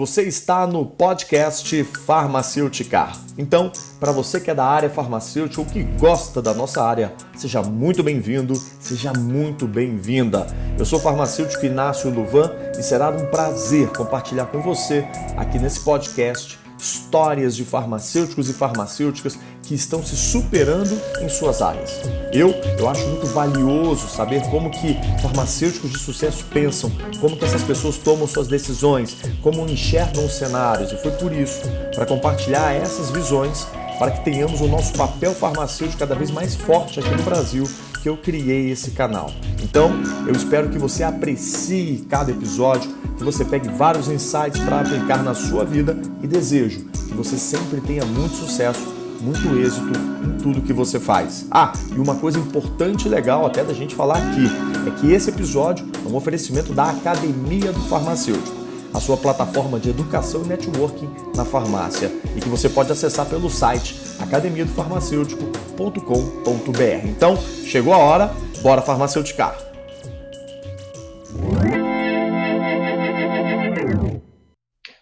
Você está no podcast Farmacêutica. Então, para você que é da área farmacêutica ou que gosta da nossa área, seja muito bem-vindo, seja muito bem-vinda. Eu sou o farmacêutico Inácio Luvan e será um prazer compartilhar com você, aqui nesse podcast, histórias de farmacêuticos e farmacêuticas que estão se superando em suas áreas. Eu acho muito valioso saber como que farmacêuticos de sucesso pensam, como que essas pessoas tomam suas decisões, como enxergam os cenários. E foi por isso, para compartilhar essas visões, para que tenhamos o nosso papel farmacêutico cada vez mais forte aqui no Brasil, que eu criei esse canal. Então, eu espero que você aprecie cada episódio, que você pegue vários insights para aplicar na sua vida e desejo que você sempre tenha muito sucesso, muito êxito em tudo que você faz. E uma coisa importante e legal até da gente falar aqui, é que esse episódio é um oferecimento da Academia do Farmacêutico, a sua plataforma de educação e networking na farmácia, e que você pode acessar pelo site academiadofarmacêutico.com.br. Então, chegou a hora, bora farmaceuticar!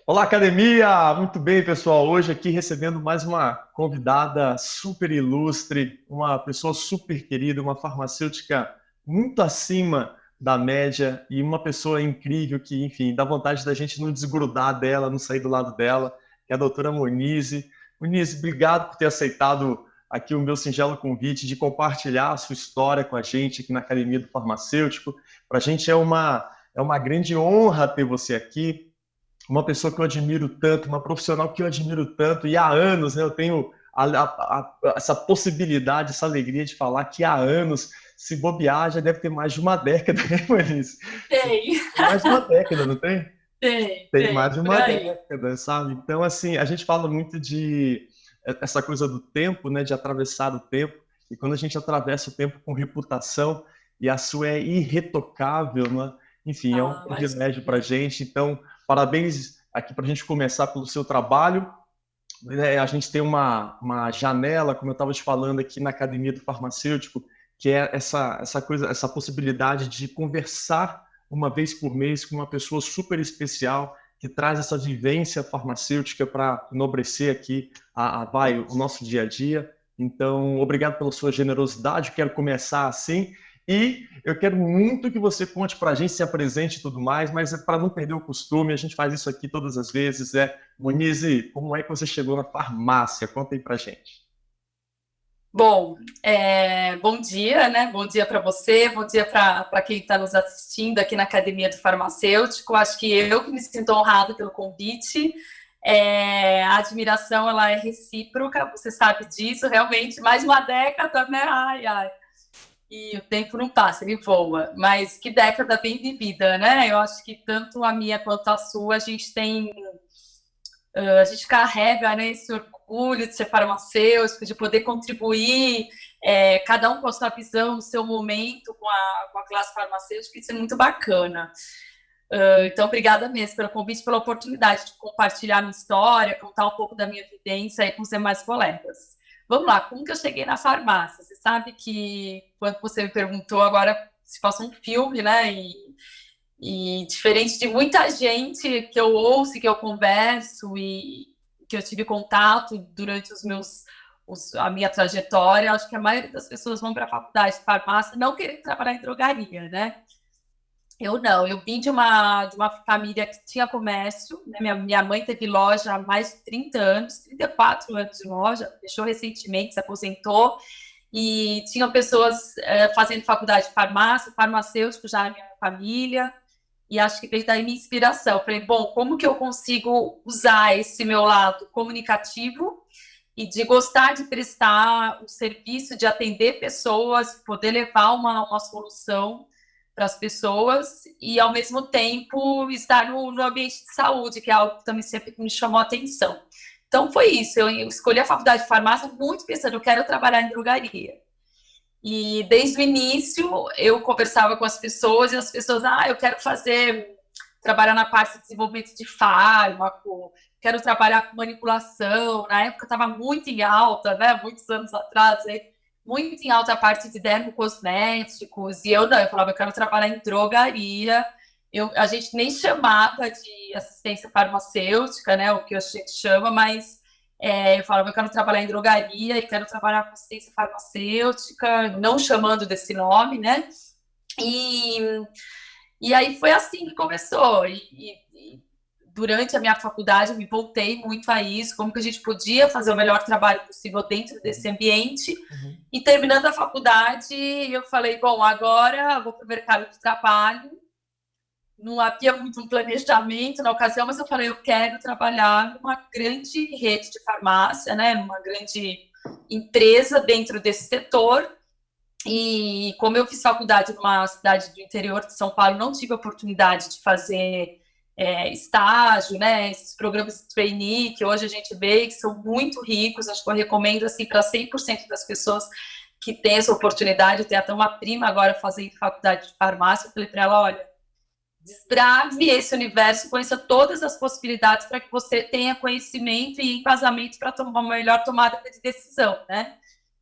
Olá, academia! Muito bem, pessoal. Hoje aqui recebendo mais uma convidada super ilustre, uma pessoa super querida, uma farmacêutica muito acima da média e uma pessoa incrível que, enfim, dá vontade da gente não desgrudar dela, não sair do lado dela, que é a doutora Monize. Monize, obrigado por ter aceitado aqui o meu singelo convite de compartilhar a sua história com a gente aqui na Academia do Farmacêutico. Para a gente é uma grande honra ter você aqui. Uma pessoa que eu admiro tanto, uma profissional que eu admiro tanto, e há anos, né, eu tenho essa possibilidade, essa alegria de falar que há anos, se bobear, já deve ter mais de uma década, né, Monize? Tem. Tem mais de uma década, não tem? Tem mais Tem, de por uma aí. década, sabe? Então, assim, a gente fala muito de essa coisa do tempo, né, de atravessar o tempo, e quando a gente atravessa o tempo com reputação, e a sua é irretocável, né? Enfim, é um privilégio para a gente. Então, parabéns aqui para a gente começar pelo seu trabalho. A gente tem uma janela, como eu estava te falando aqui na Academia do Farmacêutico, que é essa coisa, essa possibilidade de conversar uma vez por mês com uma pessoa super especial que traz essa vivência farmacêutica para enobrecer aqui o nosso dia a dia. Então, obrigado pela sua generosidade. Quero começar assim. E eu quero muito que você conte para a gente, se apresente e tudo mais, mas para não perder o costume, a gente faz isso aqui todas as vezes. Monize, como é que você chegou na farmácia? Conta aí para a gente. Bom, bom dia, né? Bom dia para você, bom dia para quem está nos assistindo aqui na Academia do Farmacêutico. Acho que eu que me sinto honrada pelo convite. A admiração, ela é recíproca, você sabe disso, realmente. Mais de uma década, né? Ai, ai. E o tempo não passa, ele voa. Mas que década bem vivida, né? Eu acho que tanto a minha quanto a sua, a gente carrega, né, esse orgulho de ser farmacêutico, de poder contribuir, cada um com a sua visão, no seu momento, com a classe farmacêutica, isso é muito bacana. Então, obrigada mesmo pelo convite, pela oportunidade de compartilhar a minha história, contar um pouco da minha vivência aí com os demais colegas. Vamos lá, como que eu cheguei na farmácia? Você sabe que, quando você me perguntou, agora se passa um filme, né, e diferente de muita gente que eu ouço, que eu converso e que eu tive contato durante a minha trajetória, acho que a maioria das pessoas vão para a faculdade de farmácia não querendo trabalhar em drogaria, né? Eu não, eu vim de uma família que tinha comércio, né? Minha mãe teve loja há mais de 30 anos, 34 anos de loja, fechou recentemente, se aposentou, e tinham pessoas fazendo faculdade de farmácia, farmacêutico já na minha família, e acho que veio daí minha inspiração. Falei, bom, como que eu consigo usar esse meu lado comunicativo e de gostar de prestar o serviço, de atender pessoas, poder levar uma solução para as pessoas e, ao mesmo tempo, estar no ambiente de saúde, que é algo que também sempre me chamou a atenção. Então, foi isso. Eu escolhi a faculdade de farmácia muito pensando, eu quero trabalhar em drogaria. E desde o início eu conversava com as pessoas e as pessoas, eu quero trabalhar na parte de desenvolvimento de fármaco, quero trabalhar com manipulação. Na época estava muito em alta, né? Muitos anos atrás, muito em alta a parte de dermocosméticos. E eu não, eu falava, eu quero trabalhar em drogaria. A gente nem chamava de assistência farmacêutica, né? O que a gente chama, mas eu falava, eu quero trabalhar em drogaria e quero trabalhar com assistência farmacêutica, não chamando desse nome, né? E, e aí foi assim que começou. E durante a minha faculdade, eu me voltei muito a isso, como que a gente podia fazer o melhor trabalho possível dentro desse ambiente. Uhum. E terminando a faculdade, eu falei, bom, agora eu vou para o mercado de trabalho. Não havia muito um planejamento na ocasião, mas eu falei, eu quero trabalhar numa grande rede de farmácia, né, numa grande empresa dentro desse setor. E como eu fiz faculdade numa cidade do interior de São Paulo, não tive a oportunidade de fazer estágio, né, esses programas de trainee que hoje a gente vê que são muito ricos. Acho que eu recomendo assim para 100% das pessoas que têm essa oportunidade. Eu tenho até uma prima agora fazendo faculdade de farmácia. Eu falei para ela, olha, desbrave esse universo, conheça todas as possibilidades para que você tenha conhecimento e embasamento para tomar uma melhor tomada de decisão, né?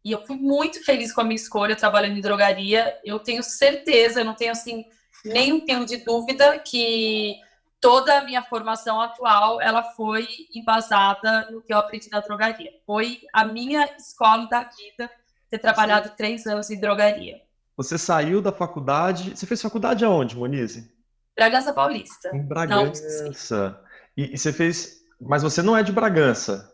E eu fui muito feliz com a minha escolha trabalhando em drogaria. Eu tenho certeza, eu não tenho assim nenhum pingo de dúvida que toda a minha formação atual ela foi embasada no que eu aprendi na drogaria. Foi a minha escola da vida ter trabalhado 3 anos em drogaria. Você saiu da faculdade. Você fez faculdade aonde, Monize? Bragança Paulista. Em Não, Bragança. E você fez. Mas você não é de Bragança.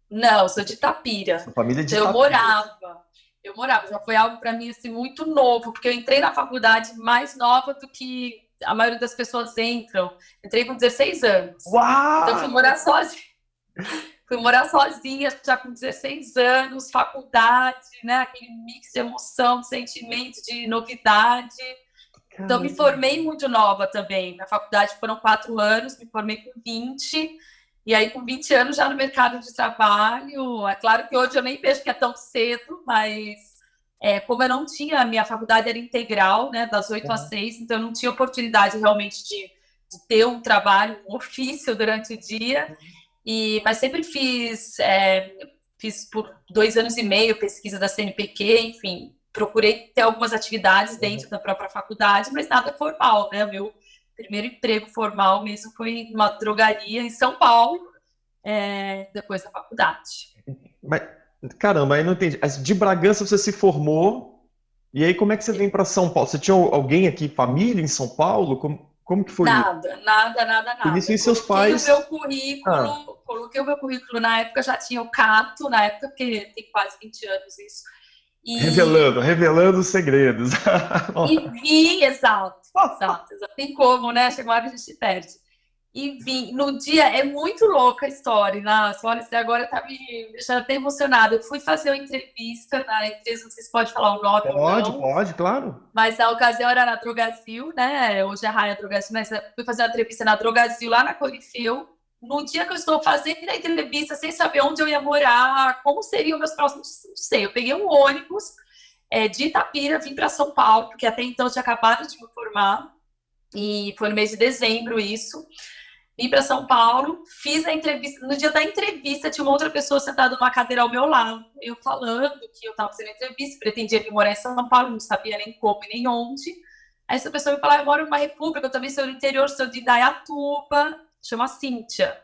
não, sou de Itapira. Sua família é de Então, Itapira. eu morava, já foi algo para mim assim muito novo, porque eu entrei na faculdade mais nova do que a maioria das pessoas entram. Entrei com 16 anos. Então, Uau! fui morar sozinha. Fui morar sozinha, já com 16 anos, faculdade, né? Aquele mix de emoção, de sentimento, de novidade. Então, me formei muito nova também. Na faculdade foram 4 anos, me formei com 20. E aí, com 20 anos, já no mercado de trabalho. É claro que hoje eu nem vejo que é tão cedo, mas como eu não tinha, a minha faculdade era integral, né, das 8 às 6, então eu não tinha oportunidade realmente de ter um trabalho, um ofício durante o dia. Mas sempre fiz por 2 anos e meio pesquisa da CNPq, enfim, procurei ter algumas atividades dentro da própria faculdade, mas nada formal, né? O meu primeiro emprego formal mesmo foi numa drogaria em São Paulo, depois da faculdade. Mas, caramba, aí não entendi. De Bragança você se formou, e aí como é que você vem para São Paulo? Você tinha alguém aqui, família em São Paulo? Como que foi isso? Nada, nada, nada, Por isso, nada. e seus pais. Ah, Coloquei o meu currículo na época, já tinha o Cato, na época, porque tem quase 20 anos isso. E, revelando os segredos. e vi, exato. Tem como, né? Chega uma hora a gente se perde. E vim, no dia, é muito louca a história, Inácio. Olha, você agora tá me deixando até emocionada. Eu fui fazer uma entrevista na empresa, não sei se pode falar o nome ou não, Pode, claro. mas a ocasião era na Drogazil, né? Hoje é Raia Drogazil, mas eu fui fazer uma entrevista na Drogazil, lá na Corifeu. No dia que eu estou fazendo a entrevista, sem saber onde eu ia morar, como seriam meus próximos, não sei. Eu peguei um ônibus de Itapira, vim para São Paulo, porque até então eu tinha acabado de me formar, e foi no mês de dezembro isso. Vim para São Paulo, fiz a entrevista. No dia da entrevista, tinha uma outra pessoa sentada numa cadeira ao meu lado, eu falando que eu estava fazendo a entrevista, pretendia vir morar em São Paulo, não sabia nem como e nem onde. Aí essa pessoa me falou, eu moro numa república, eu também sou do interior, sou de Indaiatuba, chama Cíntia.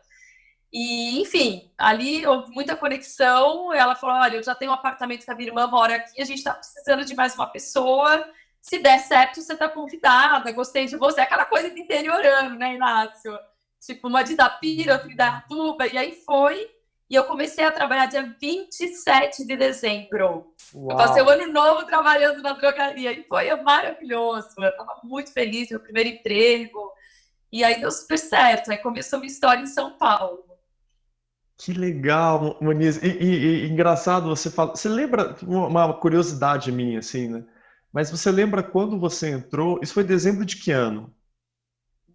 E, enfim, ali houve muita conexão. Ela falou, olha, eu já tenho um apartamento que a minha irmã mora aqui, a gente está precisando de mais uma pessoa. Se der certo, você está convidada, gostei de você. Aquela coisa de interiorano, né, Inácio? Tipo, uma de Itapira, outra de Indaiatuba. E aí foi. E eu comecei a trabalhar dia 27 de dezembro. Uau. Eu passei o ano novo trabalhando na drogaria. E foi maravilhoso. Eu estava muito feliz, meu primeiro emprego. E aí deu super certo. Aí começou a minha história em São Paulo. Que legal, Moniz. E engraçado, você fala. Você lembra uma curiosidade minha, assim, né? Mas você lembra quando você entrou? Isso foi dezembro de que ano?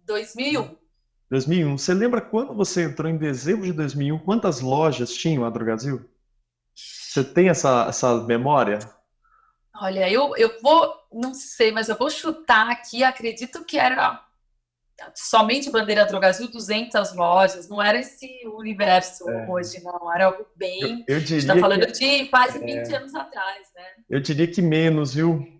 2001. 2001. Você lembra quando você entrou em dezembro de 2001? Quantas lojas tinham a Drogasil? Você tem essa memória? Olha, eu vou, não sei, mas eu vou chutar aqui. Acredito que era somente Bandeira Drogasil, 200 lojas. Não era esse universo hoje, não. Era algo bem. Eu A gente está diria falando que, de quase 20 anos atrás, né? eu diria que menos, viu?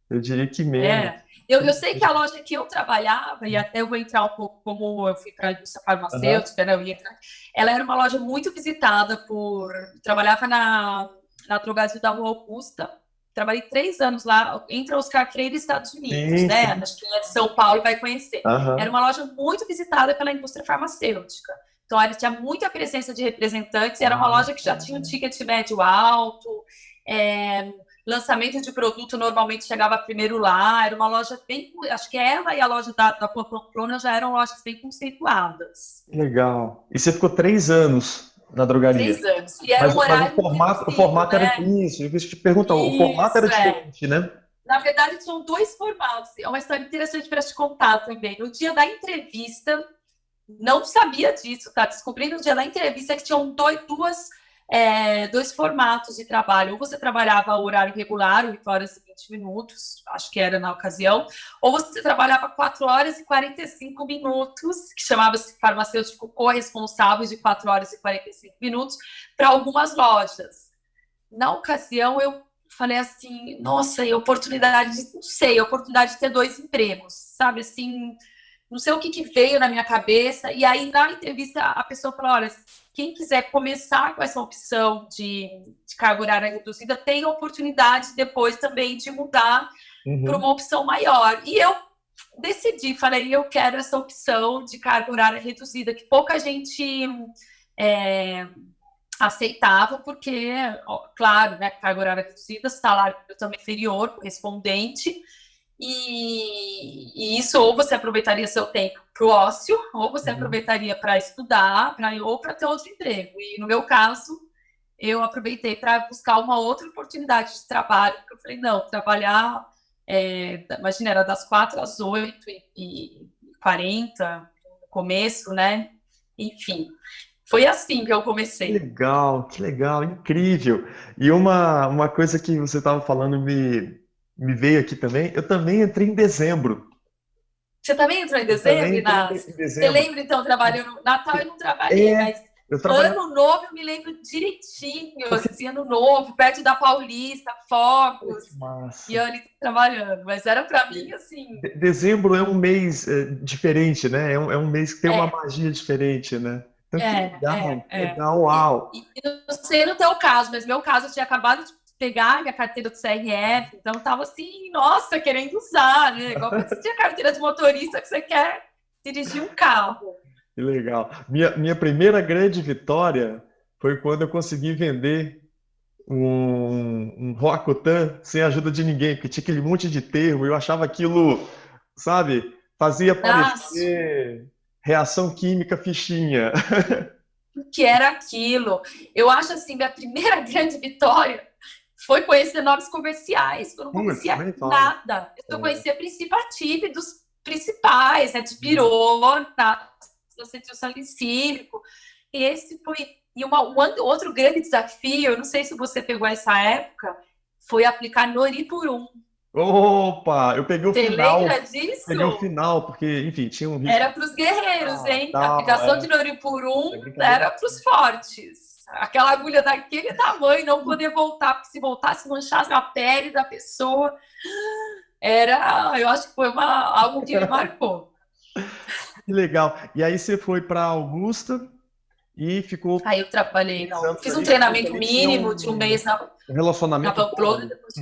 Eu diria que menos. É. Eu sei que a loja que eu trabalhava, e até eu vou entrar um pouco como eu fui para a indústria Aham. farmacêutica, né, ela era uma loja muito visitada por. Trabalhava na Drogasil da Rua Augusta. Trabalhei 3 anos lá, entre Oscar Freire e Estados Unidos, Sim, né? sim. Acho que quem é de São Paulo vai conhecer. Era Aham. uma loja muito visitada pela indústria farmacêutica. Então, ela tinha muita presença de representantes, e era uma Ah, loja que já tinha um ticket médio alto, é, lançamento de produto normalmente chegava primeiro lá, era uma loja bem, acho que ela e a loja da Pamplona já eram lojas bem conceituadas. que legal. E você ficou 3 anos na drogaria. 3 anos. E era Mas, um mas horário muito o reduzido, formato era né? isso. Eu quis te perguntar, o formato era Isso, é. diferente, né? Na verdade, são 2 formatos. É uma história interessante para te contar também. No dia da entrevista, não sabia disso, tá? Descobri no dia da entrevista que tinham dois formatos de trabalho. Ou você trabalhava o horário regular, 8 horas e 20 minutos, acho que era na ocasião, ou você trabalhava 4 horas e 45 minutos, que chamava-se farmacêutico corresponsável de 4 horas e 45 minutos, para algumas lojas. Na ocasião, eu falei assim, nossa, e não sei, oportunidade de ter 2 empregos, sabe, assim, não sei o que veio na minha cabeça, e aí na entrevista a pessoa falou, olha, quem quiser começar com essa opção de carga horária reduzida, tem a oportunidade depois também de mudar para Uhum. uma opção maior. E eu decidi, falei, eu quero essa opção de carga horária reduzida, que pouca gente é, aceitava, porque, ó, claro, né, carga horária reduzida, salário também inferior, correspondente, e isso ou você aproveitaria seu tempo para o ócio, ou você Uhum. aproveitaria para estudar, ou para ter outro emprego. E no meu caso, eu aproveitei para buscar uma outra oportunidade de trabalho, porque eu falei, não, trabalhar, imagina, era das 4 às 8h40, no começo, né? Enfim, foi assim que eu comecei. Que legal, incrível. E uma coisa que você estava falando me veio aqui também. Eu também entrei em dezembro. Você também entrou em Eu também dezembro, entrei Inácio? em Você dezembro. lembra, então, trabalhando? Natal eu não trabalhei, É, mas eu trabalhava. Ano Novo eu me lembro direitinho, Porque, assim, Ano Novo, perto da Paulista, pô, fogos, que e massa. eu ali trabalhando. Mas era para mim, assim, Dezembro é um mês diferente, né? É um mês que tem uma é, magia diferente, né? Então, que é. legal, uau. E não sei no teu caso, mas no meu caso eu tinha acabado de pegar minha carteira do CRF, então tava assim, nossa, querendo usar, né? Igual quando você tinha carteira de motorista que você quer dirigir um carro. Que legal. Minha primeira grande vitória foi quando eu consegui vender um Roacutan sem a ajuda de ninguém, porque tinha aquele monte de termo, eu achava aquilo, sabe, fazia Nossa, parecer reação química fichinha. o que era aquilo? Eu acho assim, minha primeira grande vitória foi conhecer nomes comerciais, que eu não Putz, conhecia nem fala. nada. Eu É. conhecia Principative dos principais, né, de Uhum. Pirona, acetil salicílico. E esse foi. Outro grande desafio, eu não sei se você pegou essa época, foi aplicar Noripurum. Opa, eu peguei o Você final. lembra Peguei o disso? final, porque, enfim, tinha um risco Era para os guerreiros, ah, hein? A tal, aplicação de Noripurum é brincadeira. era para os fortes. Aquela agulha daquele tamanho, não poder voltar, porque se voltasse, manchasse a pele da pessoa. Eu acho que foi algo que me marcou. Que legal. E aí você foi para Augusta e ficou Aí eu trabalhei, 3 anos fiz um ali, porque você treinamento também tinha mínimo de um mês um na relacionamento Pamplona, bom. depois.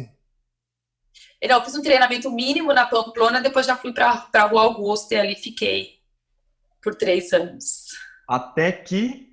Não, fiz um treinamento mínimo na Pamplona, depois já fui para a Rua Augusta e ali fiquei por 3 anos. Até que.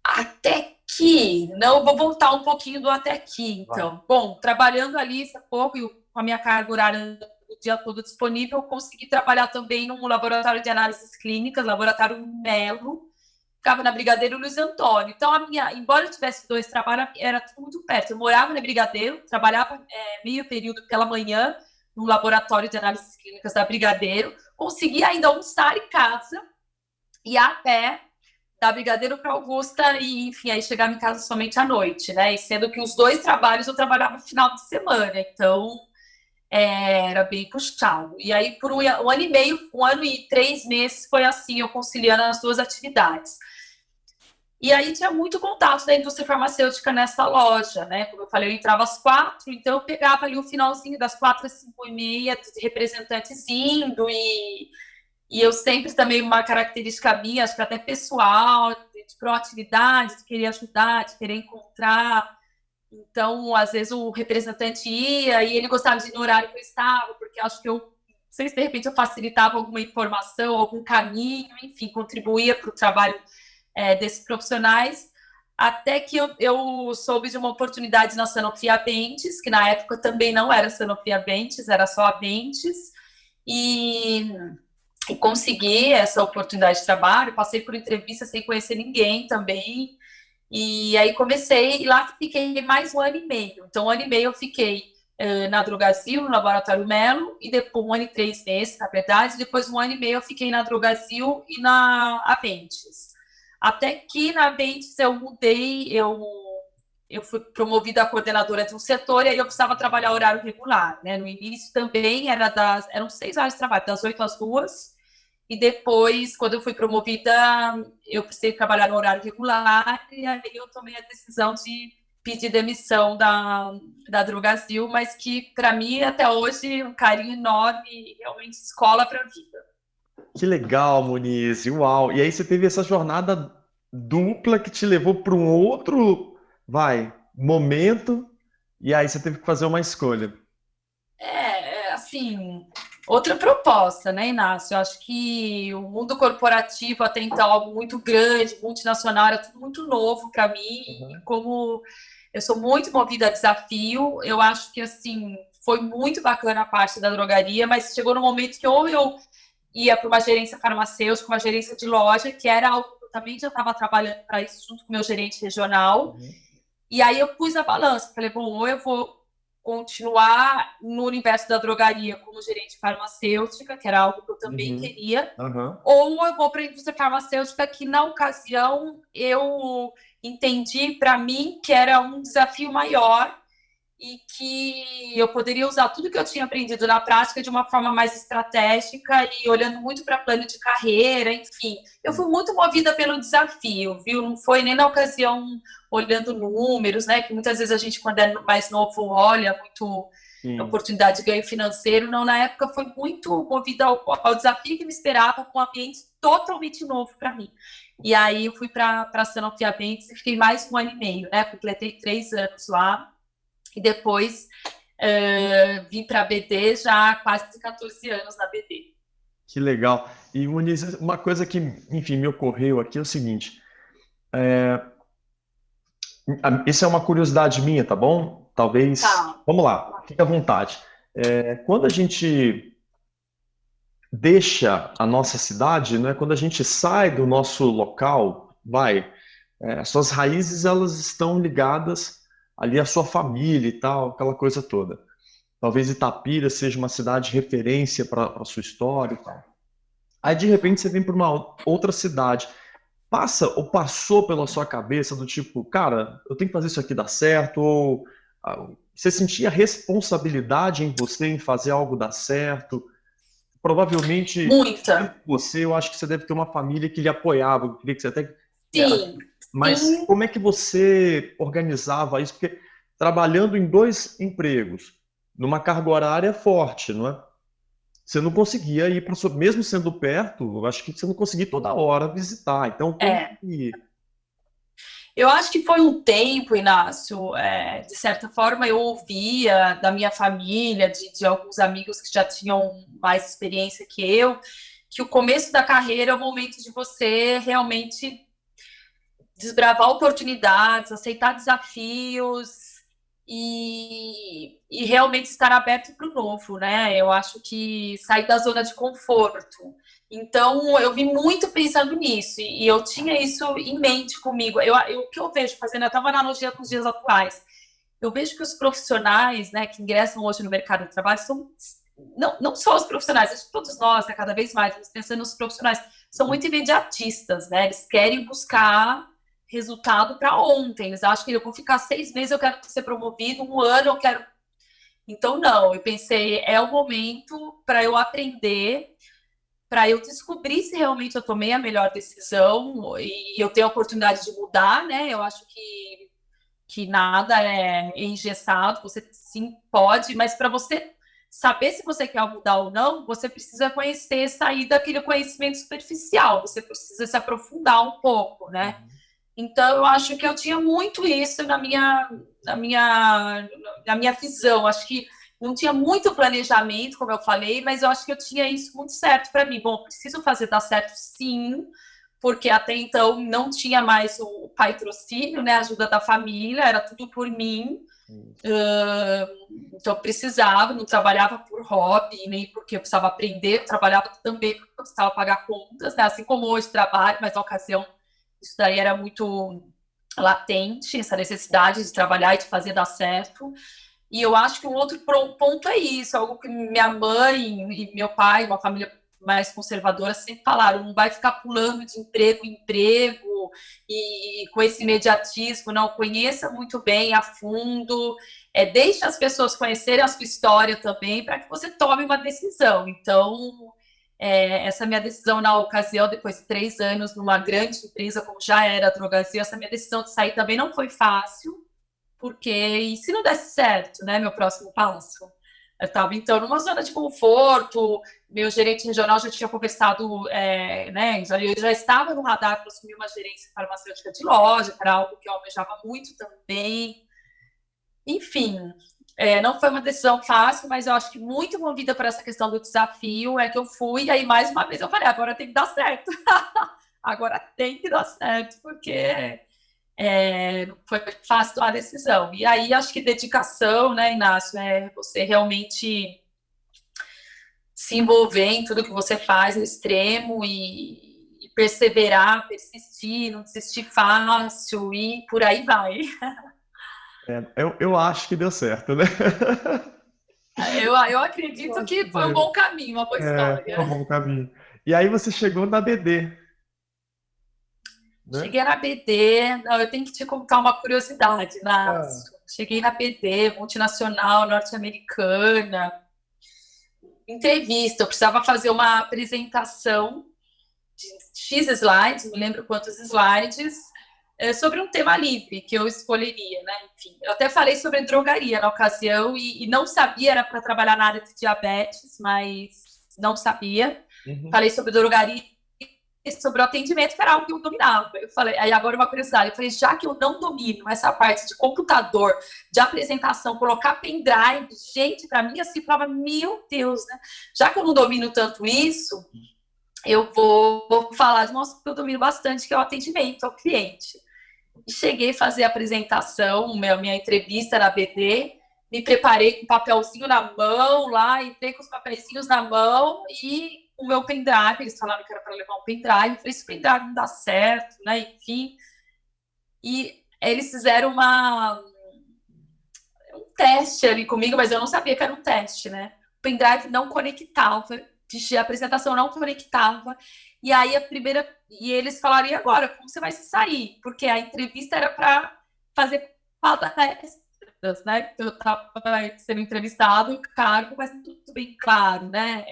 Até que, não, vou voltar um pouquinho do até que, Vai. então. Bom, trabalhando ali esse pouco e com a minha carga horária o dia todo disponível, eu consegui trabalhar também num laboratório de análises clínicas, laboratório Melo, ficava na Brigadeiro Luiz Antônio. Então, embora eu tivesse 2 trabalhos, era tudo muito perto. Eu morava na Brigadeiro, trabalhava meio período pela manhã no laboratório de análises clínicas da Brigadeiro, conseguia ainda almoçar em casa e a pé da Brigadeiro para Augusta e, enfim, aí chegava em casa somente à noite, né? E sendo que os 2 trabalhos eu trabalhava no final de semana, então era bem puxado. E aí, por um ano e meio, 1 ano e 3 meses, foi assim, eu conciliando as duas atividades. E aí tinha muito contato da indústria farmacêutica nessa loja, né? Como eu falei, eu entrava às 4, então eu pegava ali o finalzinho das 4 às 5h30, de representantes indo, e eu sempre também, uma característica minha, acho que até pessoal, de proatividade, de querer ajudar, de querer encontrar. Então, às vezes o representante ia e ele gostava de ir no horário que eu estava, porque acho que eu, não sei se de repente eu facilitava alguma informação, algum caminho, enfim, contribuía para o trabalho desses profissionais, até que eu soube de uma oportunidade na Sanofi Abentes, que na época também não era Sanofi Abentes, era só Abentes, e consegui essa oportunidade de trabalho, passei por entrevista sem conhecer ninguém também, e aí comecei, e lá fiquei mais 1 ano e meio. Então, 1 ano e meio eu fiquei na Drogazil, no Laboratório Melo, e depois 1 ano e 3 meses, na verdade, depois 1 ano e meio eu fiquei na Drogazil e na Aventes. Até que na Aventes eu mudei, eu fui promovida a coordenadora de um setor, e aí eu precisava trabalhar horário regular, né? No início também eram 6 horas de trabalho, das 8 às 2, e depois, quando eu fui promovida, eu precisei trabalhar no horário regular, e aí eu tomei a decisão de pedir demissão da Drogazil, mas que, para mim, até hoje, um carinho enorme, realmente escola para a vida. Que legal, Muniz. Uau! E aí você teve essa jornada dupla que te levou para um outro, momento, e aí você teve que fazer uma escolha. Assim, outra proposta, né, Inácio? Eu acho que o mundo corporativo, até então, algo muito grande, multinacional, era tudo muito novo para mim. E como eu sou muito movida a desafio, eu acho que, assim, foi muito bacana a parte da drogaria, mas chegou no momento que ou eu ia para uma gerência farmacêutica, uma gerência de loja, que era algo que eu também já estava trabalhando para isso junto com o meu gerente regional. E aí eu pus a balança, falei, bom, ou eu vou continuar no universo da drogaria como gerente farmacêutica, que era algo que eu também queria, ou eu vou para a indústria farmacêutica, que na ocasião eu entendi para mim que era um desafio maior e que eu poderia usar tudo que eu tinha aprendido na prática de uma forma mais estratégica e olhando muito para plano de carreira, enfim. Eu fui muito movida pelo desafio, viu? Não foi nem na ocasião olhando números, né? Que muitas vezes a gente, quando é mais novo, olha muito a oportunidade de ganho financeiro. Não, na época foi muito movida ao desafio que me esperava, com um ambiente totalmente novo para mim. E aí eu fui para a Sanofi Abentes e fiquei mais 1 ano e meio, né? Completei 3 anos lá. E depois vim para a BD, já há quase 14 anos na BD. Que legal. E, Muniz, uma coisa que, enfim, me ocorreu aqui é o seguinte. Isso é uma curiosidade minha, tá bom? Talvez. Tá. Vamos lá, fique à vontade. Quando a gente deixa a nossa cidade, né, quando a gente sai do nosso local, suas raízes elas estão ligadas ali à sua família e tal, aquela coisa toda. Talvez Itapira seja uma cidade de referência para a sua história e tal. Aí, de repente, você vem para uma outra cidade. Passa ou passou pela sua cabeça do tipo, cara, eu tenho que fazer isso aqui dar certo? Ou você sentia responsabilidade em você em fazer algo dar certo? Provavelmente, Muita. você, eu acho que você deve ter uma família que lhe apoiava. Eu queria que você até. Sim. Mas Sim. como é que você organizava isso? Porque trabalhando em 2 empregos, numa carga horária forte, não é? Você não conseguia ir para mesmo sendo perto, eu acho que você não conseguia toda hora visitar. Então, como que. Eu acho que foi um tempo, Inácio, de certa forma eu ouvia da minha família, de alguns amigos que já tinham mais experiência que eu, que o começo da carreira é o momento de você realmente desbravar oportunidades, aceitar desafios e realmente estar aberto para o novo, né? Eu acho que sair da zona de conforto. Então, eu vim muito pensando nisso e eu tinha isso em mente comigo. O que eu vejo, fazendo até uma analogia com os dias atuais, eu vejo que os profissionais, né, que ingressam hoje no mercado de trabalho são não só os profissionais, acho que todos nós, né, cada vez mais, mas pensando nos profissionais, são muito imediatistas, né? Eles querem buscar resultado para ontem. Eles acham que eu vou ficar 6 meses, eu quero ser promovido, 1 ano eu quero. Então, não, eu pensei, é o momento para eu aprender para eu descobrir se realmente eu tomei a melhor decisão e eu tenho a oportunidade de mudar, né? Eu acho que nada é engessado, você sim pode, mas para você saber se você quer mudar ou não, você precisa conhecer, sair daquele conhecimento superficial, você precisa se aprofundar um pouco, né? Então, eu acho que eu tinha muito isso na minha, na minha visão. Acho que não tinha muito planejamento, como eu falei, mas eu acho que eu tinha isso muito certo para mim. Bom, preciso fazer dar certo sim, porque até então não tinha mais o patrocínio, né, a ajuda da família, era tudo por mim. Então eu precisava, não trabalhava por hobby, nem porque eu precisava aprender, eu trabalhava também porque eu precisava pagar contas, né? Assim como hoje trabalho, mas na ocasião isso daí era muito latente, essa necessidade de trabalhar e de fazer dar certo. E eu acho que um outro ponto é isso, algo que minha mãe e meu pai, uma família mais conservadora, sempre falaram: não vai ficar pulando de emprego em emprego e com esse imediatismo, não, conheça muito bem, a fundo, deixe as pessoas conhecerem a sua história também, para que você tome uma decisão. Então, essa minha decisão na ocasião, depois de 3 anos numa grande empresa, como já era a Drogasil, essa minha decisão de sair também não foi fácil, porque e se não desse certo, né, meu próximo passo? Eu estava, então, numa zona de conforto, meu gerente regional já tinha conversado, né, eu já estava no radar para assumir uma gerência farmacêutica de loja, que era algo que eu almejava muito também. Enfim, não foi uma decisão fácil, mas eu acho que muito movida por essa questão do desafio é que eu fui, e aí mais uma vez eu falei: agora tem que dar certo. Agora tem que dar certo, porque não foi fácil tomar a decisão. E aí acho que dedicação, né, Inácio, é você realmente se envolver em tudo que você faz no extremo e perseverar, persistir, não desistir fácil e por aí vai. Eu acho que deu certo, né? Eu acredito que foi um bom caminho, uma boa Foi um história. bom caminho. E aí você chegou na BD, né? Cheguei na BD, não, eu tenho que te contar uma curiosidade, Ah, Nácio. Cheguei na BD, multinacional, norte-americana, entrevista, eu precisava fazer uma apresentação de X slides, não me lembro quantos slides, sobre um tema livre que eu escolheria, né? Enfim, eu até falei sobre drogaria na ocasião e não sabia, era para trabalhar na área de diabetes, mas não sabia. Falei sobre drogaria e sobre o atendimento, que era algo que eu dominava. Eu falei, aí agora uma curiosidade, eu falei, já que eu não domino essa parte de computador, de apresentação, colocar pendrive, gente, para mim assim, falava, meu Deus, né? Já que eu não domino tanto isso, eu vou falar de uma coisa que eu domino bastante, que é o atendimento ao cliente. E cheguei a fazer a apresentação, minha entrevista na BD, me preparei com um papelzinho na mão lá, entrei com os papeizinhos na mão e o meu pendrive, eles falaram que era para levar um pendrive, eu falei, esse pendrive não dá certo, né, enfim. E eles fizeram um teste ali comigo, mas eu não sabia que era um teste, né? O pendrive não conectava, a apresentação não conectava. E aí e eles falaram: e agora, como você vai se sair? Porque a entrevista era para fazer palestras, né? Eu estava sendo entrevistado, o cargo, mas tudo bem claro, né?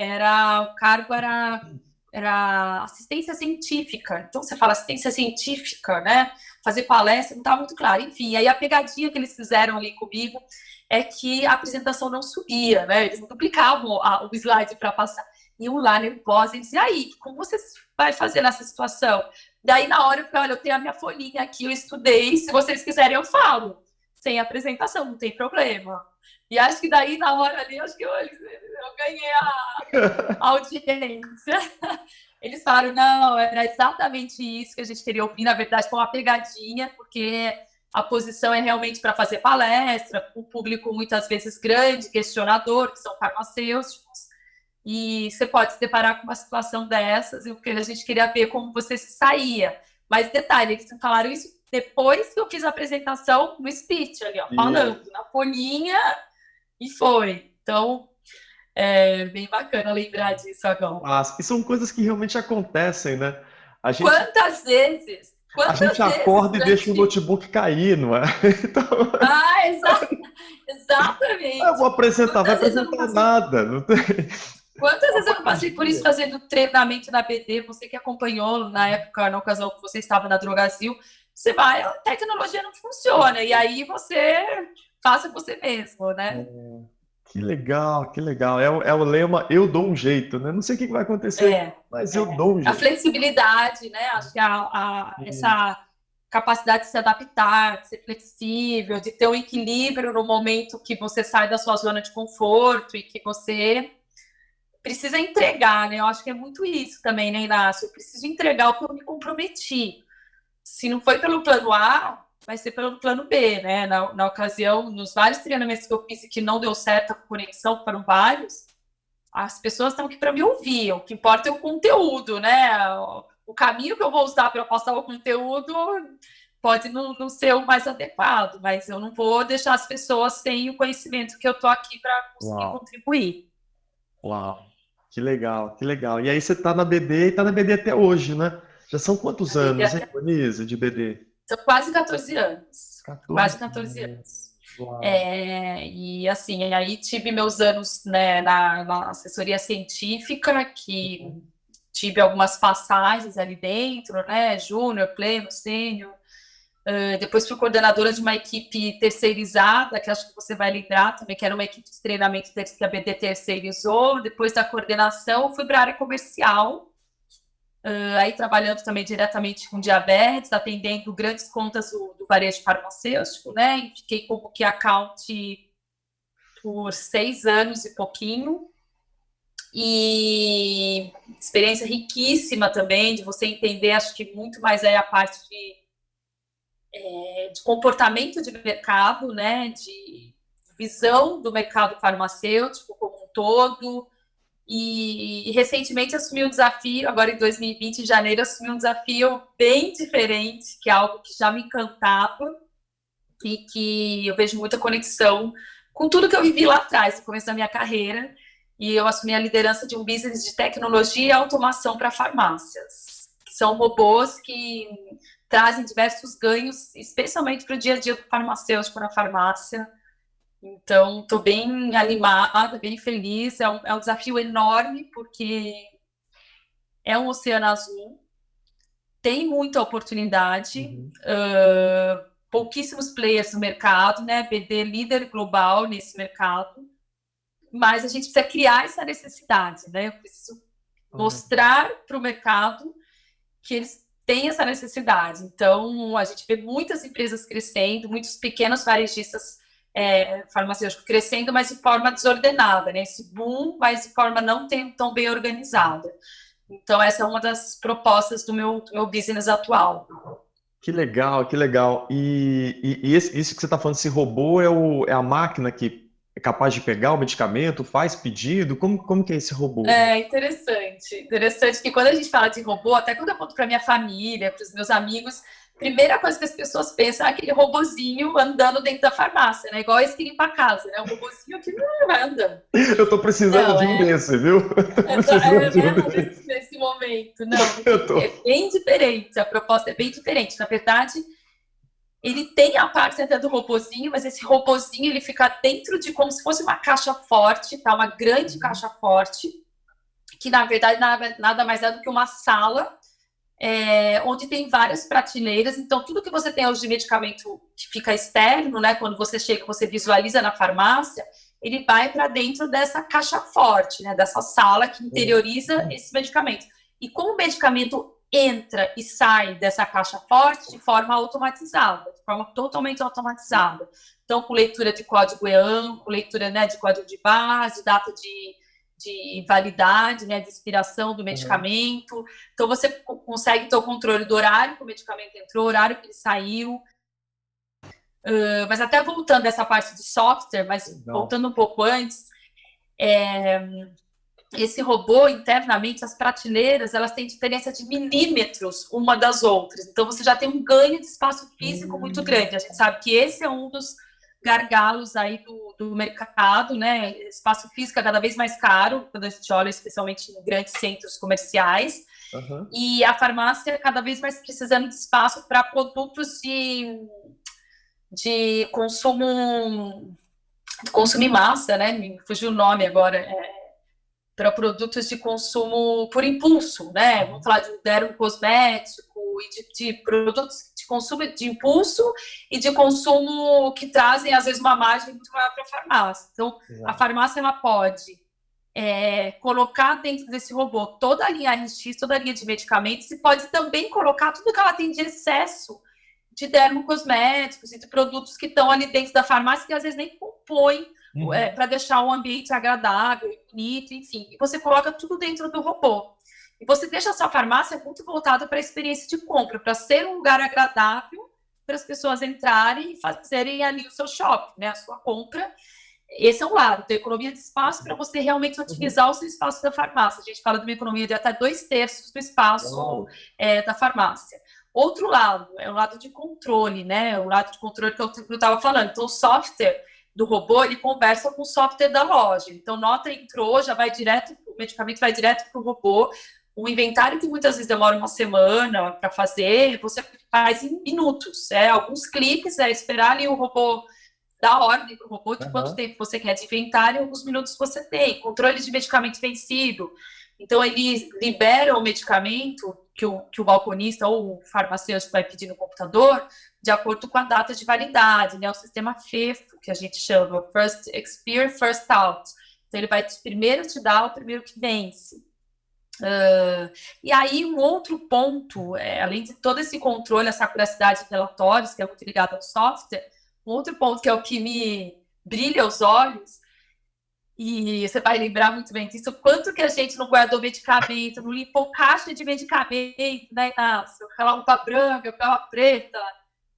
O cargo era assistência científica. Então você fala assistência científica, né? Fazer palestra, não estava muito claro. Enfim, aí a pegadinha que eles fizeram ali comigo é que a apresentação não subia, né? Eles não duplicavam o slide para passar. E um lá nervosa, e disse: e aí, como você vai fazer nessa situação? Daí, na hora, eu falei: olha, eu tenho a minha folhinha aqui, eu estudei, se vocês quiserem, eu falo. Sem apresentação, não tem problema. E acho que daí, na hora ali, acho que eu ganhei a audiência. Eles falaram: não, era exatamente isso que a gente queria ouvir. Na verdade, foi uma pegadinha, porque a posição é realmente para fazer palestra, com um público muitas vezes grande, questionador, que são farmacêuticos. E você pode se deparar com uma situação dessas, e o que a gente queria ver como você se saía. Mas detalhe, eles falaram isso depois que eu fiz a apresentação no speech ali, ó, falando na folhinha, e foi. Então, é bem bacana lembrar disso agora. e são coisas que realmente acontecem, né? Quantas vezes? A gente acorda e deixa o notebook cair, não é? Então, exatamente. eu vou apresentar, vai apresentar nada. Não tem... Quantas vezes eu não passei por isso fazendo treinamento na BD, você que acompanhou na época, na ocasião que você estava na Drogasil, você vai, a tecnologia não funciona, e aí você faça você mesmo, né? Que legal, que legal. É o lema, eu dou um jeito, né? Não sei o que vai acontecer, É, mas eu dou um a jeito. flexibilidade, né? Acho que essa capacidade de se adaptar, de ser flexível, de ter um equilíbrio no momento que você sai da sua zona de conforto e que você precisa entregar, né? Eu acho que é muito isso também, né, Inácio? Eu preciso entregar o que eu me comprometi. Se não foi pelo plano A, vai ser pelo plano B, né? Na ocasião, nos vários treinamentos que eu fiz e que não deu certo a conexão, foram vários, as pessoas estão aqui para me ouvir. O que importa é o conteúdo, né? O caminho que eu vou usar para passar o conteúdo pode não ser o mais adequado, mas eu não vou deixar as pessoas sem o conhecimento que eu estou aqui para conseguir Uau, contribuir. uau. Que legal, que legal. E aí você tá na BD e tá na BD até hoje, né? Já são quantos anos, hein, Monize, de BD? São quase 14 anos. 14 Quase 14 anos. anos. Uau. E assim, aí tive meus anos, né, na assessoria científica, que tive algumas passagens ali dentro, né, júnior, pleno, sênior. Depois fui coordenadora de uma equipe terceirizada, que acho que você vai lembrar também, que era uma equipe de treinamento que a BD terceirizou. Depois da coordenação, fui para a área comercial, aí trabalhando também diretamente com diabetes, atendendo grandes contas do varejo farmacêutico, né? E fiquei como que account por 6 anos e pouquinho. E experiência riquíssima também, de você entender, acho que muito mais aí a parte de comportamento de mercado, né? De visão do mercado farmacêutico como um todo. E recentemente assumi um desafio, agora em 2020, em janeiro, assumi um desafio bem diferente, que é algo que já me encantava e que eu vejo muita conexão com tudo que eu vivi lá atrás, no começo da minha carreira. E eu assumi a liderança de um business de tecnologia e automação para farmácias, que são robôs que trazem diversos ganhos, especialmente para o dia a dia do farmacêutico na farmácia. Então, estou bem animada, bem feliz. É um desafio enorme, porque é um oceano azul, tem muita oportunidade, Uhum. pouquíssimos players no mercado, né? BD líder global nesse mercado, mas a gente precisa criar essa necessidade, né? Eu preciso mostrar para o mercado que eles têm essa necessidade. Então, a gente vê muitas empresas crescendo, muitos pequenos varejistas farmacêuticos crescendo, mas de forma desordenada, né? Esse boom, mas de forma não tão bem organizada. Então, essa é uma das propostas do meu business atual. Que legal, que legal. E isso que você está falando, esse robô é a máquina que é capaz de pegar o medicamento, faz pedido? Como que é esse robô? É interessante. Interessante que quando a gente fala de robô, até quando eu conto para minha família, para os meus amigos, primeira coisa que as pessoas pensam é aquele robozinho andando dentro da farmácia, né? Igual esse que limpa a casa, né? Um robozinho que vai andando. Eu tô precisando Não, de um desse, viu? Eu tô precisando de um desse. nesse momento. Não, Eu tô. é bem diferente. A proposta é bem diferente. Na verdade, ele tem a parte até do robozinho, mas esse robozinho ele fica dentro de como se fosse uma caixa forte, tá? Uma grande caixa forte, que na verdade nada mais é do que uma sala onde tem várias prateleiras. Então, tudo que você tem hoje de medicamento que fica externo, né? Quando você chega, você visualiza na farmácia, ele vai para dentro dessa caixa forte, né? Dessa sala que interioriza esse medicamento. E como o medicamento entra e sai dessa caixa forte de forma automatizada, de forma totalmente automatizada. Então, com leitura de código EAN, com leitura, né, de código de base, data de validade, né, de expiração do medicamento. Então, você consegue ter o controle do horário que o medicamento entrou, o horário que ele saiu. Mas até voltando a essa parte de software, mas Legal. voltando um pouco antes, esse robô, internamente, as prateleiras, elas têm diferença de milímetros uma das outras. Então, você já tem um ganho de espaço físico muito grande. A gente sabe que esse é um dos gargalos aí do mercado, né? Espaço físico é cada vez mais caro, quando a gente olha especialmente em grandes centros comerciais. Aham. E a farmácia cada vez mais precisando de espaço para produtos de consumo em massa, né? Me fugiu o nome agora. para produtos de consumo por impulso, né? Vamos falar de um dermocosmético e de produtos de consumo de impulso e de consumo que trazem, às vezes, uma margem muito maior para a farmácia. Então, a farmácia ela pode colocar dentro desse robô toda a linha RX, toda a linha de medicamentos e pode também colocar tudo que ela tem de excesso de dermocosméticos e de produtos que estão ali dentro da farmácia que às vezes nem compõem para deixar o ambiente agradável e bonito, enfim. E você coloca tudo dentro do robô. E você deixa a sua farmácia muito voltada para a experiência de compra, para ser um lugar agradável para as pessoas entrarem e fazerem ali o seu shopping, né, a sua compra. Esse é um lado, tem economia de espaço para você realmente otimizar o seu espaço da farmácia. A gente fala de uma economia de até 2/3 do espaço da farmácia. Outro lado é o lado de controle, né? O lado de controle que eu estava falando. Então, o software do robô, ele conversa com o software da loja. Então, nota entrou, já vai direto, o medicamento vai direto para o robô. O inventário que muitas vezes demora uma semana para fazer, você faz em minutos. Alguns cliques, esperar ali o robô dar ordem para o robô de quanto tempo você quer de inventário e alguns minutos você tem. Controle de medicamento vencido. Então, ele libera o medicamento que o balconista ou o farmacêutico vai pedir no computador de acordo com a data de validade, né? O sistema FIFO, que a gente chama, First Expire, First Out. Então, ele vai primeiro te dar o primeiro que vence. E aí, um outro ponto, além de todo esse controle, essa acuracidade de relatórios, que é muito ligado ao software, um outro ponto que é o que me brilha os olhos, e você vai lembrar muito bem disso, quanto que a gente não guardou medicamento, não limpou caixa de medicamento, né, Inácio? Aquela roupa branca, aquela preta,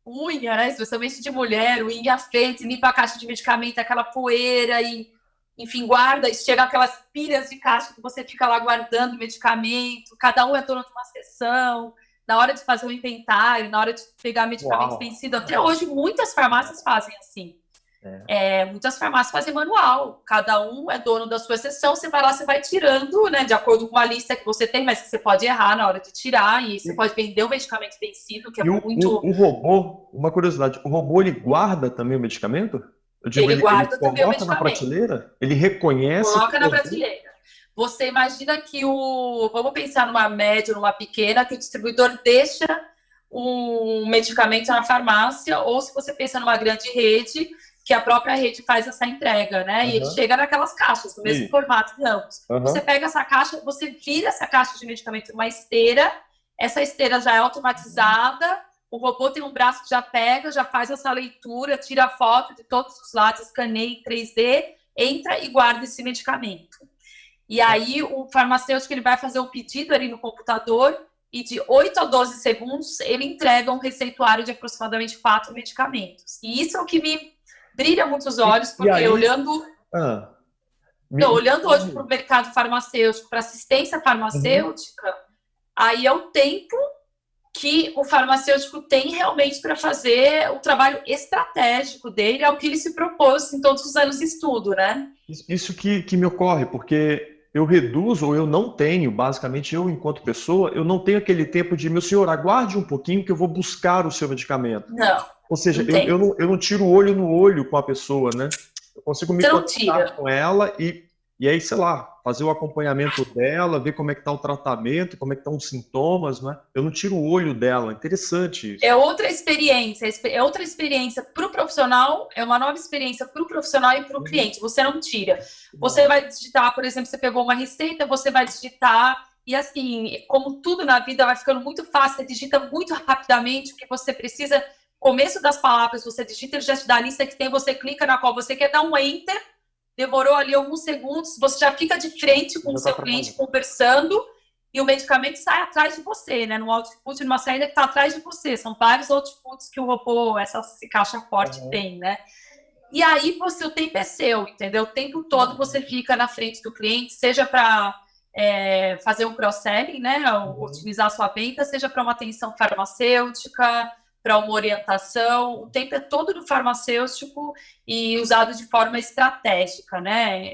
unha, né, especialmente de mulher, unha feita, limpa a caixa de medicamento, aquela poeira e, enfim, guarda, e chega aquelas pilhas de caixa que você fica lá guardando medicamento, cada um é dono de uma seção, na hora de fazer o inventário, na hora de pegar medicamento vencido, até hoje muitas farmácias fazem assim. Muitas farmácias fazem manual, cada um é dono da sua seção, você vai lá, você vai tirando, né, de acordo com a lista que você tem, mas que você pode errar na hora de tirar, e você pode vender o medicamento vencido, que é muito... O robô, uma curiosidade, o robô ele guarda também o medicamento? Eu digo, ele guarda também o coloca na prateleira? Ele reconhece? Coloca na prateleira. Você imagina que vamos pensar numa média, numa pequena, que o distribuidor deixa um medicamento na farmácia, ou se você pensa numa grande rede, que a própria rede faz essa entrega, né? E ele chega naquelas caixas, no mesmo formato de ambos. Você pega essa caixa, você vira essa caixa de medicamento numa esteira, essa esteira já é automatizada, o robô tem um braço que já pega, já faz essa leitura, tira a foto de todos os lados, escaneia em 3D, entra e guarda esse medicamento. E aí o farmacêutico ele vai fazer um pedido ali no computador e de 8 a 12 segundos ele entrega um receituário de aproximadamente 4 medicamentos. E isso é o que me brilha muito os olhos, porque aí, olhando hoje para o mercado farmacêutico, para assistência farmacêutica, aí é o tempo que o farmacêutico tem realmente para fazer o trabalho estratégico dele, ao que ele se propôs em todos os anos de estudo, né? Isso que me ocorre, porque eu reduzo, ou eu não tenho, basicamente eu enquanto pessoa, eu não tenho aquele tempo de, meu senhor, aguarde um pouquinho que eu vou buscar o seu medicamento. Não. Ou seja, eu não tiro o olho no olho com a pessoa, né? Eu consigo me conectar com ela e aí, sei lá, fazer o acompanhamento dela, ver como é que está o tratamento, como é que estão os sintomas, né? Eu não tiro o olho dela, interessante isso. É outra experiência para o profissional, é uma nova experiência para o profissional e para o cliente, você não tira. Você vai digitar, por exemplo, você pegou uma receita, você vai digitar, e assim, como tudo na vida vai ficando muito fácil, você digita muito rapidamente o que você precisa. Começo das palavras, você digita, ele já te dá a lista que tem, você clica na qual você quer dar um enter, demorou ali alguns segundos, você já fica de frente com o seu cliente conversando e o medicamento sai atrás de você, né? No output, numa saída que está atrás de você. São vários outputs que o robô, essa caixa forte tem, né? E aí o tempo é seu, entendeu? O tempo todo você fica na frente do cliente, seja para fazer um cross-selling, né? Otimizar a sua venda, seja para uma atenção farmacêutica, para uma orientação, o tempo é todo do farmacêutico e usado de forma estratégica, né?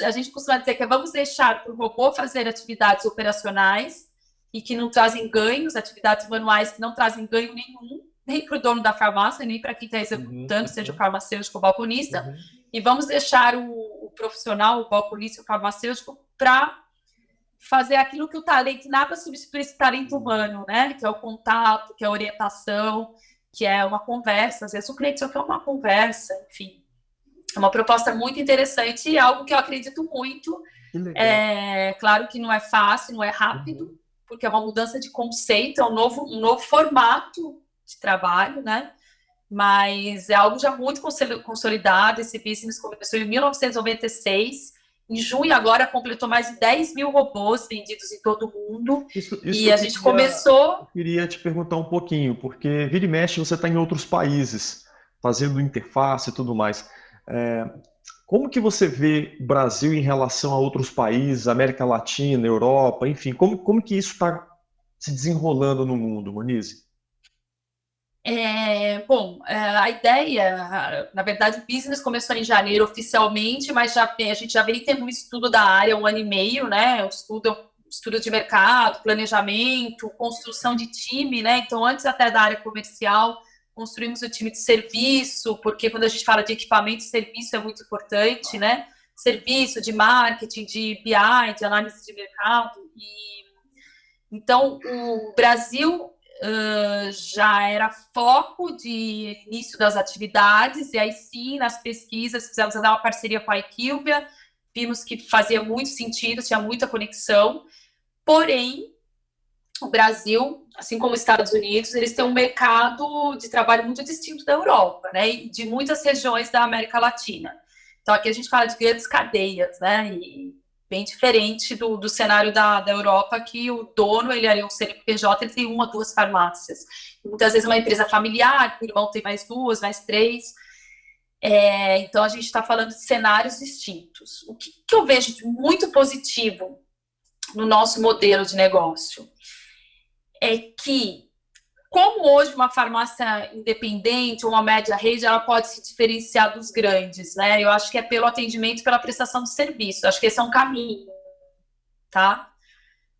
A gente costuma dizer que vamos deixar para o robô fazer atividades operacionais e que não trazem ganhos, atividades manuais que não trazem ganho nenhum, nem para o dono da farmácia, nem para quem está executando, seja o farmacêutico ou o balconista, e vamos deixar o profissional, o balconista e o farmacêutico para fazer aquilo que o talento, nada substitui esse talento humano, né? Que é o contato, que é a orientação, que é uma conversa. Às vezes o cliente só quer uma conversa, enfim. É uma proposta muito interessante e algo que eu acredito muito. Claro que não é fácil, não é rápido, porque é uma mudança de conceito, é um novo formato de trabalho, né? Mas é algo já muito consolidado. Esse business começou em 1996. Em junho, agora, completou mais de 10 mil robôs vendidos em todo o mundo. Isso E a gente começou... Eu queria te perguntar um pouquinho, porque vira e mexe você está em outros países, fazendo interface e tudo mais. Como que você vê o Brasil em relação a outros países, América Latina, Europa, enfim, como que isso está se desenrolando no mundo, Monize? A ideia, na verdade, o business começou em janeiro oficialmente, mas a gente já vem tendo um estudo da área há 1 ano e meio, né? Estudo de mercado, planejamento, construção de time, né? Então, antes até da área comercial, construímos o time de serviço, porque quando a gente fala de equipamento, serviço é muito importante, né? Serviço, de marketing, de BI, de análise de mercado. Então, o Brasil já era foco de início das atividades, e aí sim, nas pesquisas, fizemos uma parceria com a Equilvia, vimos que fazia muito sentido, tinha muita conexão, porém, o Brasil, assim como os Estados Unidos, eles têm um mercado de trabalho muito distinto da Europa, né, e de muitas regiões da América Latina. Então, aqui a gente fala de grandes cadeias, né, e bem diferente do cenário da Europa, que o dono, ele é um CNPJ, ele tem 1 ou 2 farmácias. E muitas vezes é uma empresa familiar, o irmão tem mais 2, mais 3. Então, a gente está falando de cenários distintos. O que eu vejo de muito positivo no nosso modelo de negócio é que, como hoje uma farmácia independente ou uma média rede, ela pode se diferenciar dos grandes, né? Eu acho que é pelo atendimento e pela prestação de serviço. Eu acho que esse é um caminho, tá?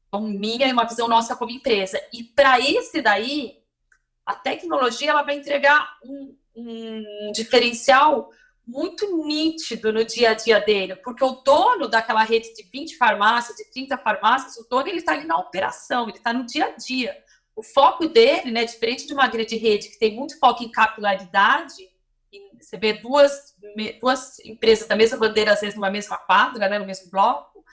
Então, minha e uma visão nossa como empresa. E para esse daí, a tecnologia ela vai entregar um diferencial muito nítido no dia a dia dele, porque o dono daquela rede de 20 farmácias, de 30 farmácias, o dono ele está ali na operação, ele está no dia a dia. O foco dele, né, diferente de uma grande rede que tem muito foco em capilaridade, você vê duas empresas da mesma bandeira, às vezes numa mesma quadra, né, no mesmo bloco,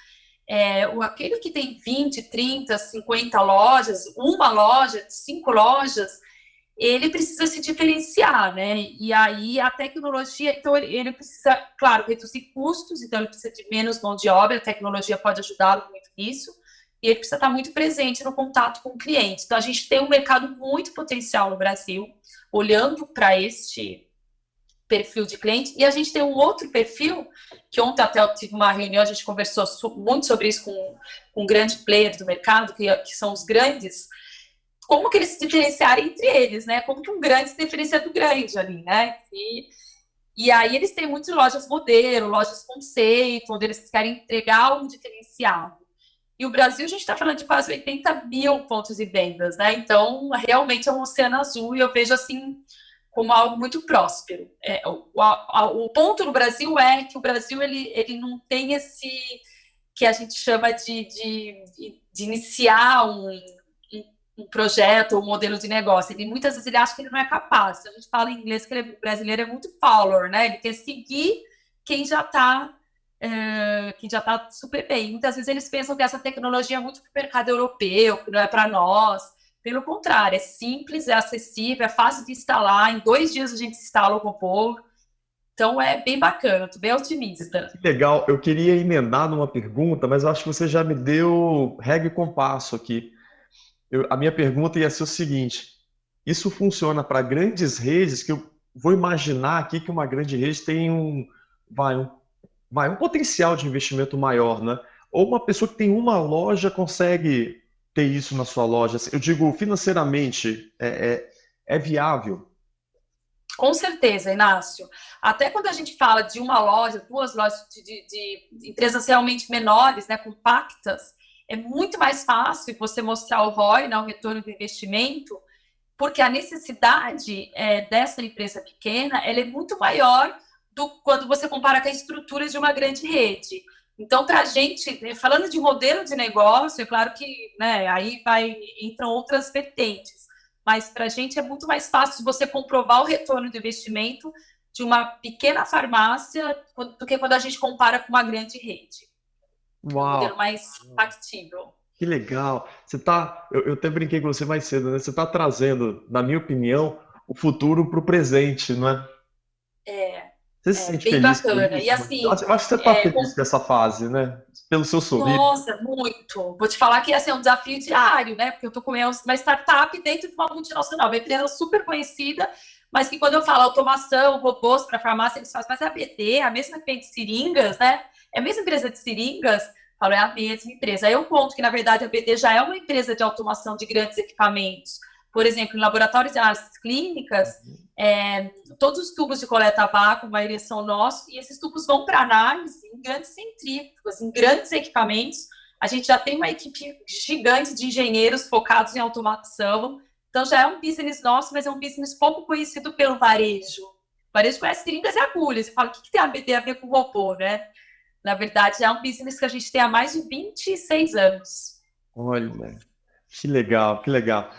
aquele que tem 20, 30, 50 lojas, uma loja, 5 lojas, ele precisa se diferenciar, né? E aí a tecnologia, então ele precisa, claro, reduzir custos, então ele precisa de menos mão de obra, a tecnologia pode ajudá-lo muito nisso, e ele precisa estar muito presente no contato com o cliente. Então a gente tem um mercado muito potencial no Brasil, olhando para este perfil de cliente, e a gente tem um outro perfil, que ontem até eu tive uma reunião, a gente conversou muito sobre isso com um grande player do mercado, que são os grandes, como que eles se diferenciarem entre eles, né? Como que um grande se diferencia do grande ali, né? E aí eles têm muitas lojas modelo, lojas conceito, onde eles querem entregar um diferenciado. E o Brasil, a gente está falando de quase 80 mil pontos de vendas, né? Então, realmente é um oceano azul e eu vejo assim como algo muito próspero. O ponto no Brasil é que o Brasil ele não tem esse que a gente chama de iniciar um projeto, um modelo de negócio. Muitas vezes ele acha que ele não é capaz. A gente fala em inglês que o brasileiro é muito follower, né? Ele quer seguir quem já está super bem. Muitas vezes eles pensam que essa tecnologia é muito para o mercado europeu, que não é para nós. Pelo contrário, é simples, é acessível, é fácil de instalar. Em 2 dias a gente instala o robô. Então é bem bacana, estou bem otimista. Que legal, eu queria emendar numa pergunta, mas eu acho que você já me deu regra e compasso aqui. A minha pergunta ia ser o seguinte: isso funciona para grandes redes, que eu vou imaginar aqui que uma grande rede tem um potencial de investimento maior, né? Ou uma pessoa que tem uma loja consegue ter isso na sua loja? Eu digo, financeiramente, é viável? Com certeza, Inácio. Até quando a gente fala de uma loja, 2 lojas de empresas realmente menores, né, compactas, é muito mais fácil você mostrar o ROI, né, o retorno do investimento, porque a necessidade dessa empresa pequena ela é muito maior do quando você compara com a estrutura de uma grande rede. Então, para a gente, né, falando de modelo de negócio, é claro que, né, aí entram outras vertentes, mas para a gente é muito mais fácil de você comprovar o retorno do investimento de uma pequena farmácia do que quando a gente compara com uma grande rede. É um Uau, modelo mais factível. que legal. Eu até brinquei com você mais cedo, né? Você está trazendo, na minha opinião, o futuro para o presente, não é? É, Você se sente bem feliz com bacana. E isso, mano? Eu assim, acho que você está feliz com essa fase, né? Pelo seu sorriso. nossa, muito. Vou te falar que assim, é um desafio diário, né? Porque eu tô com uma startup dentro de uma multinacional, uma empresa super conhecida, mas que quando eu falo automação, robôs para farmácia, eles falam, mas a BD, a mesma que vende seringas, né? É a mesma empresa de seringas? Eu falo, é a mesma empresa. Aí eu conto que, na verdade, a BD já é uma empresa de automação de grandes equipamentos. Por exemplo, em laboratórios e análises clínicas, todos os tubos de coleta a vácuo, a maioria são nossos, e esses tubos vão para análise em grandes centrífugas, em grandes equipamentos. A gente já tem uma equipe gigante de engenheiros focados em automação. Então já é um business nosso, mas é um business pouco conhecido pelo varejo. O varejo conhece seringas e agulhas. Você fala, o que tem a BD a ver com robô, né? Na verdade, é um business que a gente tem há mais de 26 anos. Olha, que legal, que legal.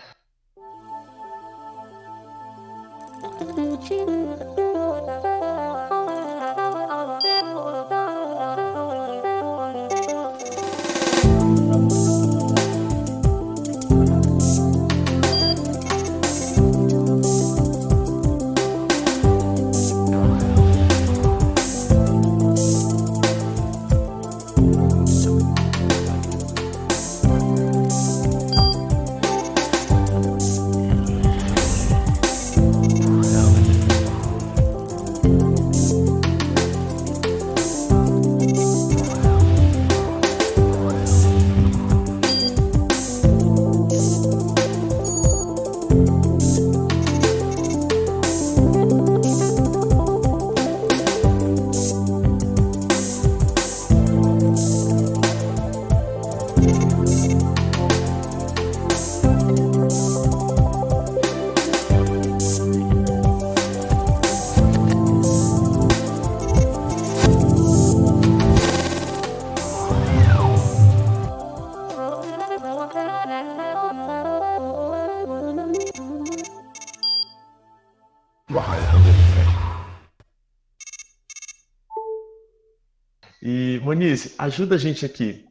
E, Moniz, ajuda a gente aqui.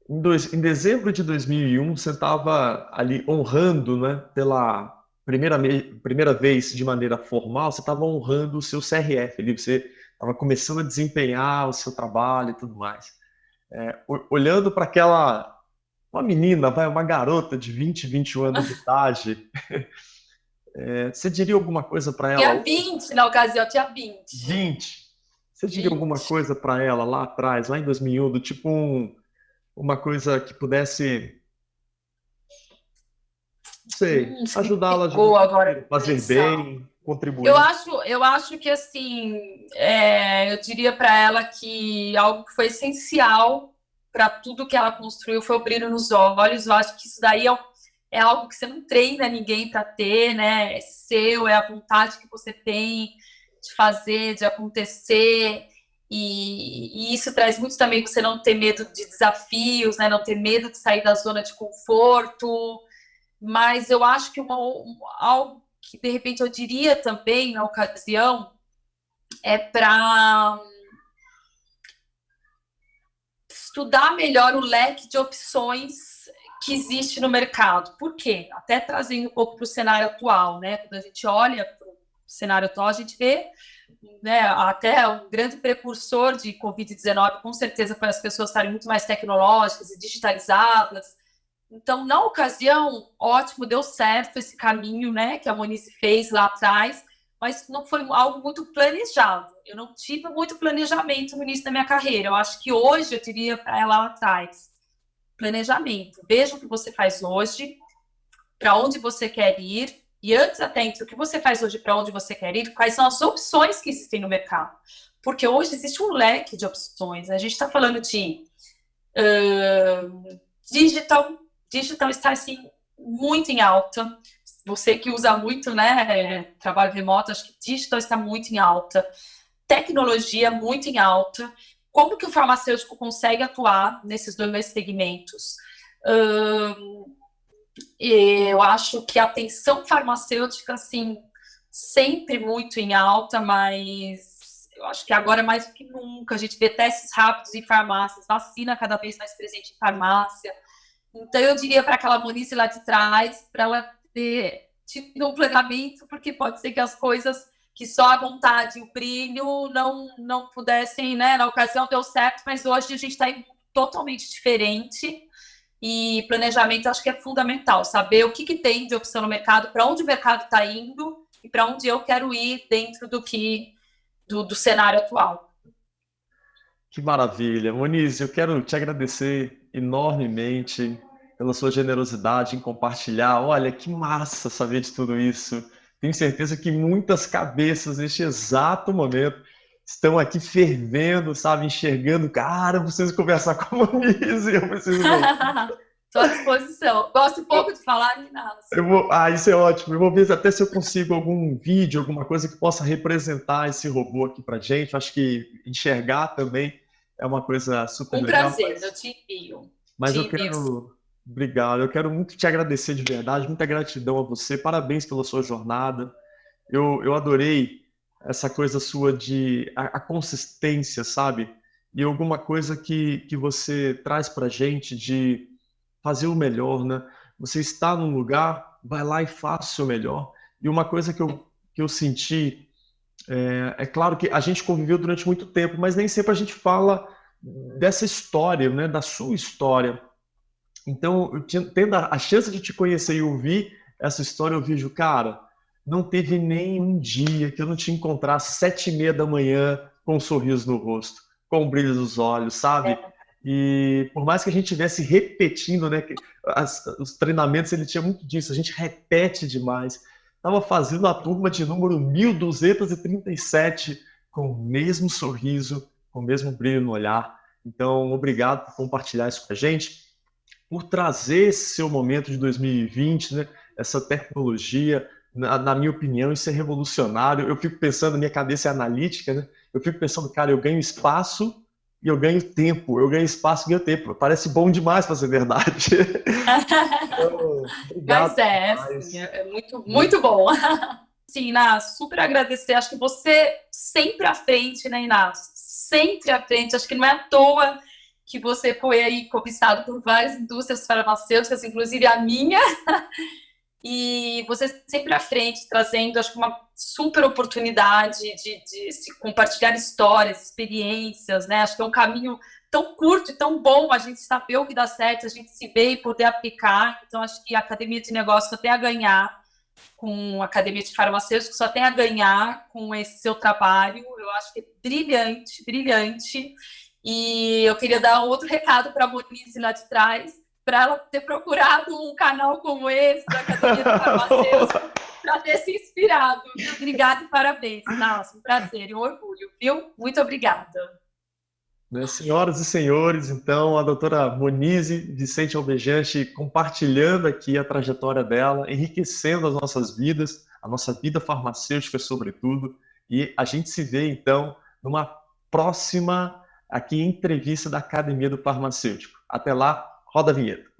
Em dezembro de 2001, você estava ali honrando, né, pela primeira vez de maneira formal, você estava honrando o seu CRF ali, você estava começando a desempenhar o seu trabalho e tudo mais. Olhando para uma menina, uma garota de 20, 21 anos de idade, você diria alguma coisa para ela Tinha hoje? 20 na ocasião, tinha 20. 20? Você diria alguma 20. coisa para ela lá atrás, lá em 2001, do tipo uma coisa que pudesse, não sei, Você me ajudá-la de alguma pegou agora maneira, para fazer pensar. bem, Eu contribuir? acho, eu acho que assim, eu diria para ela que algo que foi essencial para tudo que ela construiu foi o brilho nos olhos. Eu acho que isso daí é algo que você não treina ninguém para ter, né? É seu, é a vontade que você tem de fazer, de acontecer. E isso traz muito também você não ter medo de desafios, né? Não ter medo de sair da zona de conforto. Mas eu acho que algo que de repente eu diria também na ocasião é para estudar melhor o leque de opções que existe no mercado. Por quê? Até trazendo um pouco para o cenário atual, né? Quando a gente olha para o cenário atual, a gente vê, né, até um grande precursor de Covid-19, com certeza, para as pessoas estarem muito mais tecnológicas e digitalizadas. Então, na ocasião, ótimo, deu certo esse caminho, né, que a Monize fez lá atrás, mas não foi algo muito planejado. Eu não tive muito planejamento no início da minha carreira. Eu acho que hoje eu diria para ela lá atrás: planejamento. Veja o que você faz hoje, para onde você quer ir, e antes até entre o que você faz hoje para onde você quer ir, quais são as opções que existem no mercado. Porque hoje existe um leque de opções. A gente está falando de digital. Digital está assim muito em alta. Você que usa muito, né, trabalho remoto, acho que digital está muito em alta. Tecnologia muito em alta. como que o farmacêutico consegue atuar nesses dois segmentos? Eu acho que a atenção farmacêutica, assim, sempre muito em alta, mas eu acho que agora mais do que nunca a gente vê testes rápidos em farmácias, vacina cada vez mais presente em farmácia. Então eu diria para aquela Monize lá de trás, para ela ter tido um planejamento, porque pode ser que as coisas que só a vontade e o brilho não pudessem, né? Na ocasião deu certo, mas hoje a gente está totalmente diferente. E planejamento acho que é fundamental, saber o que tem de opção no mercado, para onde o mercado está indo e para onde eu quero ir dentro do cenário atual. Que maravilha. Monize, eu quero te agradecer enormemente pela sua generosidade em compartilhar. Olha, que massa saber de tudo isso. Tenho certeza que muitas cabeças neste exato momento estão aqui fervendo, sabe, enxergando. Cara, eu preciso conversar com a Monize, eu preciso. Estou à disposição. Gosto pouco de falar, Inácio. Isso é ótimo. Eu vou ver até se eu consigo algum vídeo, alguma coisa que possa representar esse robô aqui pra gente. Acho que enxergar também é uma coisa super legal. Prazer, eu te envio. Mas eu quero... Obrigado. Eu quero muito te agradecer de verdade. Muita gratidão a você. Parabéns pela sua jornada. Eu adorei essa coisa sua de a consistência, sabe? E alguma coisa que você traz pra gente de fazer o melhor, né? Você está num lugar, vai lá e faça o seu melhor. E uma coisa que eu senti, é claro que a gente conviveu durante muito tempo, mas nem sempre a gente fala dessa história, né? Da sua história. Então, tendo a chance de te conhecer e ouvir essa história, eu vejo, cara, não teve nem um dia que eu não te encontrasse 7h30 da manhã com um sorriso no rosto, com um brilho nos olhos, sabe? E por mais que a gente estivesse repetindo, né, os treinamentos, ele tinha muito disso, a gente repete demais. Estava fazendo a turma de número 1237 com o mesmo sorriso, com o mesmo brilho no olhar. Então, obrigado por compartilhar isso com a gente, por trazer esse seu momento de 2020, né, essa tecnologia. Na minha opinião, isso é revolucionário. Eu fico pensando, minha cabeça é analítica, né? Eu fico pensando, cara, eu ganho espaço e eu ganho tempo, eu ganho espaço e ganho tempo. Parece bom demais para ser verdade. Então, obrigado. Mas é muito, muito bom. Sim, Inácio, super agradecer. Acho que você sempre à frente, né, Inácio? Sempre à frente. Acho que não é à toa que você foi aí cobiçado por várias indústrias farmacêuticas, inclusive a minha. E você sempre à frente, trazendo, acho que uma super oportunidade de se compartilhar histórias, experiências, né? Acho que é um caminho tão curto e tão bom a gente saber o que dá certo, a gente se ver e poder aplicar. Então, acho que a Academia de Negócios só tem a ganhar com a Academia de Farmacêuticos, só tem a ganhar com esse seu trabalho. Eu acho que é brilhante, brilhante. E eu queria dar outro recado para a Monize lá de trás, para ela ter procurado um canal como esse, da Academia de Farmacêuticos, para ter se inspirado. Viu? Obrigada e parabéns. Nossa, um prazer e um orgulho, viu? Muito obrigada. Senhoras e senhores, então, a doutora Monize Vicente Alvejante compartilhando aqui a trajetória dela, enriquecendo as nossas vidas, a nossa vida farmacêutica, sobretudo. E a gente se vê, então, numa próxima aqui entrevista da Academia do Farmacêutico. Até lá, roda a vinheta.